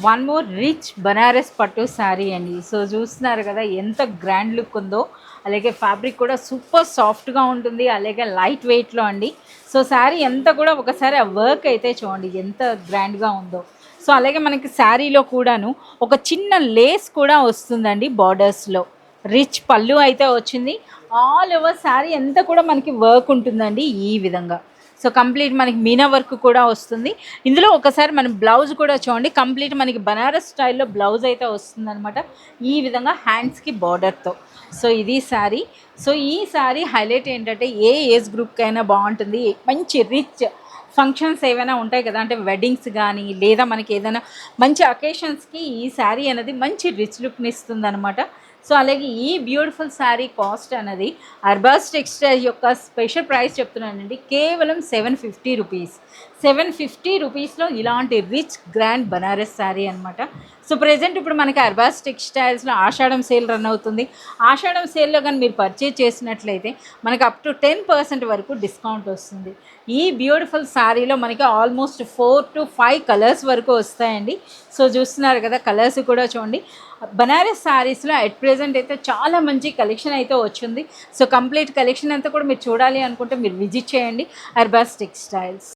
One more rich Banaras పట్టు శారీ అండి. So చూస్తున్నారు కదా ఎంత గ్రాండ్ లుక్ ఉందో, అలాగే ఫ్యాబ్రిక్ కూడా సూపర్ సాఫ్ట్గా ఉంటుంది, అలాగే లైట్ వెయిట్లో అండి. సో శారీ ఎంత కూడా ఒకసారి ఆ వర్క్ అయితే చూడండి ఎంత గ్రాండ్గా ఉందో. సో అలాగే మనకి శారీలో కూడాను ఒక చిన్న లేస్ కూడా వస్తుందండి బార్డర్స్లో. రిచ్ పళ్ళు అయితే వచ్చింది. ఆల్ ఓవర్ శారీ అంతా కూడా మనకి వర్క్ ఉంటుందండి ఈ విధంగా. సో కంప్లీట్ మనకి మీనా వర్క్ కూడా వస్తుంది. ఇందులో ఒకసారి మనం బ్లౌజ్ కూడా చూడండి, కంప్లీట్ మనకి బనారస్ స్టైల్లో బ్లౌజ్ అయితే వస్తుందన్నమాట ఈ విధంగా హ్యాండ్స్కి బార్డర్తో. సో ఇది శారీ. సో ఈ శారీ హైలైట్ ఏంటంటే ఏ ఏజ్ గ్రూప్కైనా బాగుంటుంది. మంచి రిచ్ ఫంక్షన్స్ ఏవైనా ఉంటాయి కదా, అంటే వెడ్డింగ్స్ కానీ లేదా మనకి ఏదైనా మంచి అకేషన్స్కి ఈ శారీ అనేది మంచి రిచ్ లుక్ని ఇస్తుంది అనమాట. సో అలాగే ఈ బ్యూటిఫుల్ శారీ కాస్ట్ అనేది అర్బాస్ టెక్స్టైల్ యొక్క స్పెషల్ ప్రైస్ చెప్తున్నానండి, కేవలం 750 రూపీస్. 750 రూపీస్లో ఇలాంటి రిచ్ గ్రాండ్ బనారస్ శారీ అనమాట. సో ప్రజెంట్ ఇప్పుడు మనకి అర్బాస్ టెక్స్టైల్స్లో ఆషాఢం సేల్ రన్ అవుతుంది. ఆషాఢం సేల్లో కానీ మీరు పర్చేజ్ చేసినట్లయితే మనకి అప్ టు 10% వరకు డిస్కౌంట్ వస్తుంది. ఈ బ్యూటిఫుల్ శారీలో మనకి ఆల్మోస్ట్ 4 to 5 కలర్స్ వరకు వస్తాయండి. సో చూస్తున్నారు కదా, కలర్స్ కూడా చూడండి. బనారస్ శారీస్లో అట్ ప్రెజెంట్ అయితే చాలా మంచి కలెక్షన్ అయితే వచ్చింది. సో కంప్లీట్ కలెక్షన్ అంతా కూడా మీరు చూడాలి అనుకుంటే మీరు విజిట్ చేయండి అర్బాస్ టెక్స్టైల్స్.